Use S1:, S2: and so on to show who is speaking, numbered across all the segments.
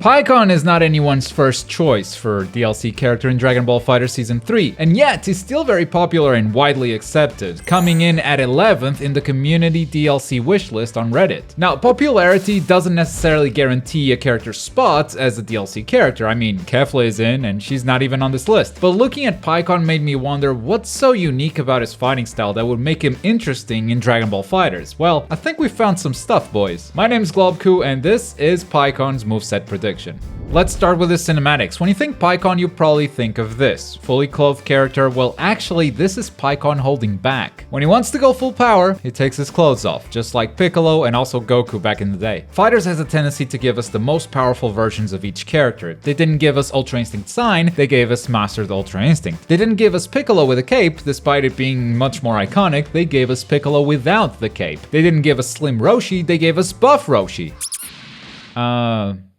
S1: Pikkon is not anyone's first choice for DLC character in Dragon Ball FighterZ Season 3, and yet he's still very popular and widely accepted, coming in at 11th in the community DLC wishlist on Reddit. Now, popularity doesn't necessarily guarantee a character's spot as a DLC character. I mean, Kefla is in, and she's not even on this list. But looking at Pikkon made me wonder what's so unique about his fighting style that would make him interesting in Dragon Ball FighterZ. Well, I think we found some stuff, boys. My name's Globku, and this is Pikkon's moveset prediction. Let's start with his cinematics. When you think Pikkon, you probably think of this. Fully clothed character. Well, actually, this is Pikkon holding back. When he wants to go full power, he takes his clothes off, just like Piccolo and also Goku back in the day. FighterZ has a tendency to give us the most powerful versions of each character. They didn't give us Ultra Instinct Sign, they gave us Mastered Ultra Instinct. They didn't give us Piccolo with a cape, despite it being much more iconic, they gave us Piccolo without the cape. They didn't give us Slim Roshi, they gave us Buff Roshi.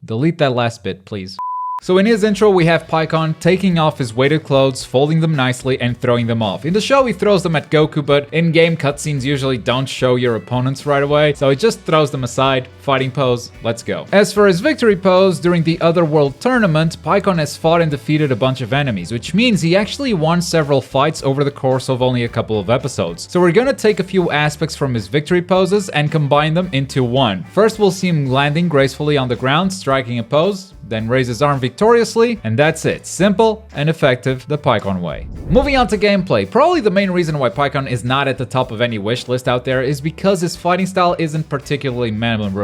S1: Delete that last bit, please. So in his intro, we have Pikkon taking off his weighted clothes, folding them nicely, and throwing them off. In the show, he throws them at Goku, but in-game cutscenes usually don't show your opponents right away, so he just throws them aside. Fighting pose, let's go. As for his victory pose, during the Otherworld tournament, Pikkon has fought and defeated a bunch of enemies, which means he actually won several fights over the course of only a couple of episodes. So we're gonna take a few aspects from his victory poses and combine them into one. First, we'll see him landing gracefully on the ground, striking a pose, then raise his arm victoriously, and that's it. Simple and effective, the Pikkon way. Moving on to gameplay, probably the main reason why Pikkon is not at the top of any wish list out there is because his fighting style isn't particularly memorable.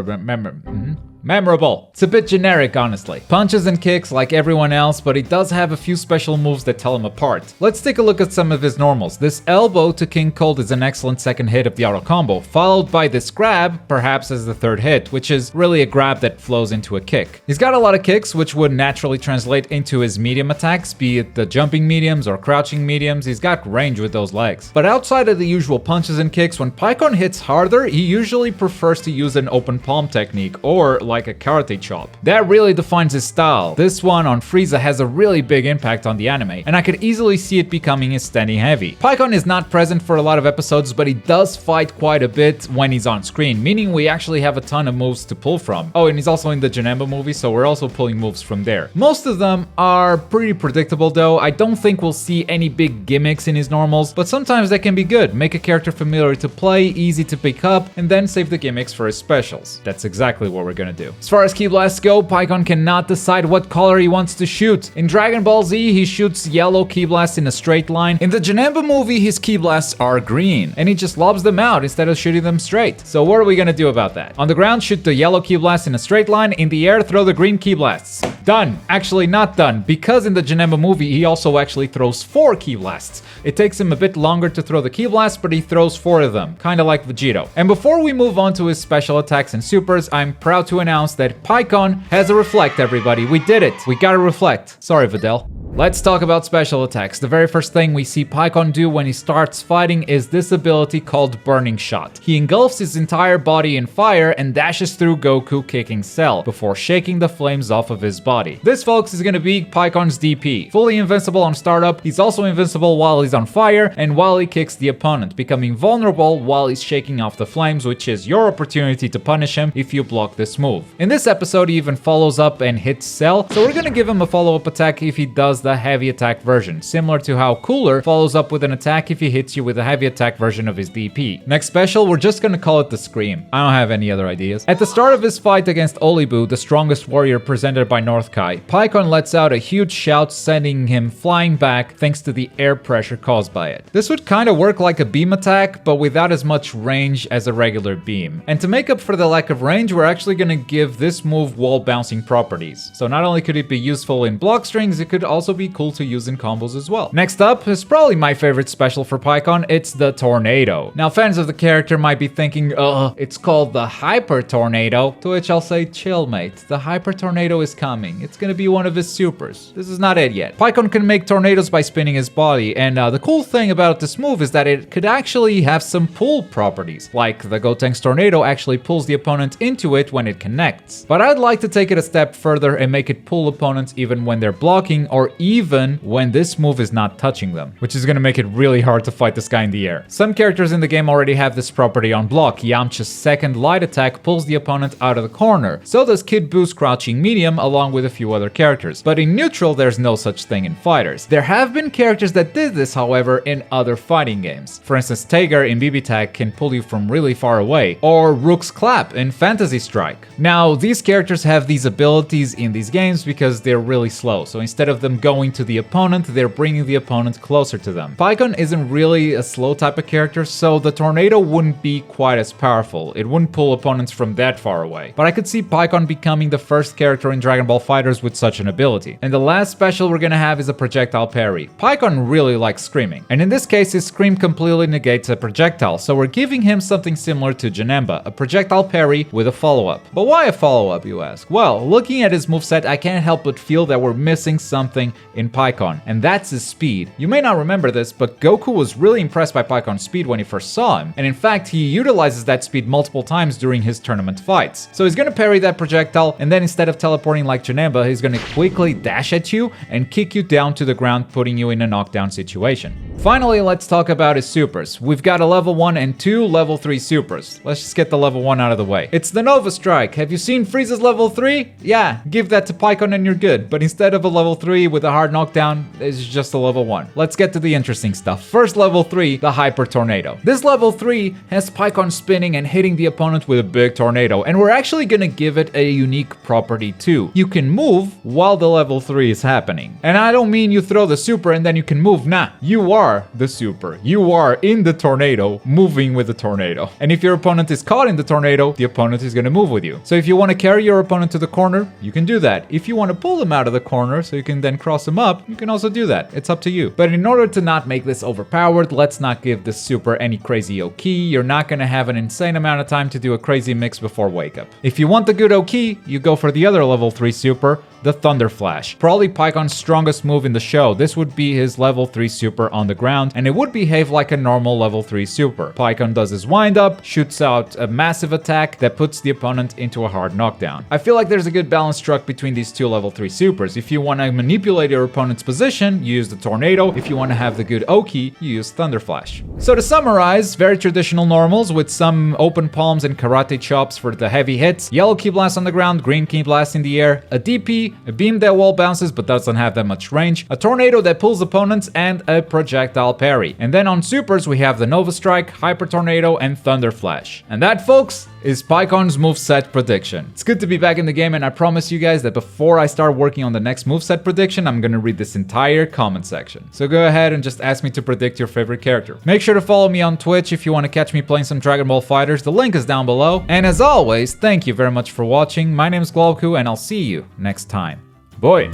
S1: It's a bit generic, honestly. Punches and kicks like everyone else, but he does have a few special moves that tell him apart. Let's take a look at some of his normals. This elbow to King Cold is an excellent second hit of the auto combo, followed by this grab, perhaps as the third hit, which is really a grab that flows into a kick. He's got a lot of kicks, which would naturally translate into his medium attacks, be it the jumping mediums or crouching mediums. He's got range with those legs. But outside of the usual punches and kicks, when Pikkon hits harder, he usually prefers to use an open palm technique, or like a karate chop. That really defines his style. This one on Frieza has a really big impact on the anime, and I could easily see it becoming his standing heavy. Pikkon is not present for a lot of episodes, but he does fight quite a bit when he's on screen, meaning we actually have a ton of moves to pull from. Oh, and he's also in the Janemba movie, so we're also pulling moves from there. Most of them are pretty predictable though. I don't think we'll see any big gimmicks in his normals, but sometimes they can be good. Make a character familiar to play, easy to pick up, and then save the gimmicks for his specials. That's exactly what we're gonna do. As far as Ki Blasts go, Pikkon cannot decide what color he wants to shoot. In Dragon Ball Z, he shoots yellow Ki Blasts in a straight line. In the Janemba movie, his Ki Blasts are green, and he just lobs them out instead of shooting them straight. So what are we gonna do about that? On the ground, shoot the yellow Ki Blast in a straight line. In the air, throw the green Ki Blasts. Done. Actually, not done, because in the Janemba movie, he also actually throws 4 Ki Blasts. It takes him a bit longer to throw the Ki Blasts, but he throws 4 of them, kinda like Vegito. And before we move on to his special attacks and supers, I'm proud to announce that Pikkon has a reflect, everybody. We did it. We gotta reflect. Sorry, Videl. Let's talk about special attacks. The very first thing we see Pikkon do when he starts fighting is this ability called Burning Shot. He engulfs his entire body in fire and dashes through Goku kicking Cell before shaking the flames off of his body. This, folks, is gonna be Pikkon's DP. Fully invincible on startup, he's also invincible while he's on fire and while he kicks the opponent, becoming vulnerable while he's shaking off the flames, which is your opportunity to punish him if you block this move. In this episode, he even follows up and hits Cell, so we're gonna give him a follow-up attack if he does the heavy attack version, similar to how Cooler follows up with an attack if he hits you with a heavy attack version of his DP. Next special, we're just gonna call it the Scream. I don't have any other ideas. At the start of his fight against Olibu, the strongest warrior presented by North Kai, Pikkon lets out a huge shout, sending him flying back thanks to the air pressure caused by it. This would kind of work like a beam attack, but without as much range as a regular beam. And to make up for the lack of range, we're actually gonna give this move wall bouncing properties. So not only could it be useful in block strings, it could also be cool to use in combos as well. Next up is probably my favorite special for Pikkon. It's the Tornado. Now, fans of the character might be thinking, it's called the Hyper Tornado, to which I'll say, chill, mate. The Hyper Tornado is coming. It's gonna be one of his supers. This is not it yet. Pikkon can make tornadoes by spinning his body, and the cool thing about this move is that it could actually have some pull properties, like the Gotenks Tornado actually pulls the opponent into it when it connects. But I'd like to take it a step further and make it pull opponents even when they're blocking or even when this move is not touching them, which is gonna make it really hard to fight this guy in the air. Some characters in the game already have this property on block. Yamcha's second light attack pulls the opponent out of the corner. So does Kid Buu's crouching medium, along with a few other characters. But in neutral, there's no such thing in fighters. There have been characters that did this, however, in other fighting games. For instance, Tager in BB Tag can pull you from really far away, or Rook's Clap in Fantasy Strike. Now, these characters have these abilities in these games because they're really slow, so instead of them going to the opponent, they're bringing the opponent closer to them. Pikkon isn't really a slow type of character, so the tornado wouldn't be quite as powerful. It wouldn't pull opponents from that far away. But I could see Pikkon becoming the first character in Dragon Ball FighterZ with such an ability. And the last special we're gonna have is a Projectile Parry. Pikkon really likes screaming, and in this case his scream completely negates a projectile, so we're giving him something similar to Janemba, a Projectile Parry with a follow-up. But why a follow-up, you ask? Well, looking at his moveset, I can't help but feel that we're missing something in Pikkon, and that's his speed. You may not remember this, but Goku was really impressed by Pikkon's speed when he first saw him, and in fact he utilizes that speed multiple times during his tournament fights. So he's gonna parry that projectile, and then instead of teleporting like Janemba, he's gonna quickly dash at you and kick you down to the ground, putting you in a knockdown situation. Finally, let's talk about his supers. We've got a level 1 and 2 level 3 supers. Let's just get the level 1 out of the way. It's the Nova Strike. Have you seen Frieza's level 3? Yeah, give that to Pikkon and you're good. But instead of a level 3 with a hard knockdown, it's just a level 1. Let's get to the interesting stuff. First, level 3, the Hyper Tornado. This level 3 has Pikkon spinning and hitting the opponent with a big tornado, and we're actually gonna give it a unique property too. You can move while the level 3 is happening. And I don't mean you throw the super and then you can move. Nah, you are the super. You are in the tornado, moving with the tornado. And if your opponent is caught in the tornado, the opponent is gonna move with you. So if you want to carry your opponent to the corner, you can do that. If you want to pull them out of the corner so you can then cross them up, you can also do that. It's up to you. But in order to not make this overpowered, let's not give the super any crazy O-Ki. You're not gonna have an insane amount of time to do a crazy mix before wake up. If you want the good O-Ki, you go for the other level 3 super, the Thunder Flash. Probably Pikkon's strongest move in the show. This would be his level 3 super on the ground, and it would behave like a normal level 3 super. Pikkon does his wind up, shoots out a massive attack that puts the opponent into a hard knockdown. I feel like there's a good balance struck between these two level 3 supers. If you want to manipulate your opponent's position, you use the Tornado. If you want to have the good O-Ki, you use Thunder Flash. So to summarize, very traditional normals with some open palms and karate chops for the heavy hits, yellow Ki Blast on the ground, green Ki Blast in the air, a DP, a beam that wall bounces but doesn't have that much range, a tornado that pulls opponents, and a projectile parry. And then on supers we have the Nova Strike, Hyper Tornado, and Thunder Flash. And that, folks, is Pikkon's moveset prediction. It's good to be back in the game, and I promise you guys that before I start working on the next moveset prediction, I'm gonna read this entire comment section. So go ahead and just ask me to predict your favorite character. Make sure to follow me on Twitch if you want to catch me playing some Dragon Ball FighterZ. The link is down below. And as always, thank you very much for watching. My name is Globku, and I'll see you next time. Boy.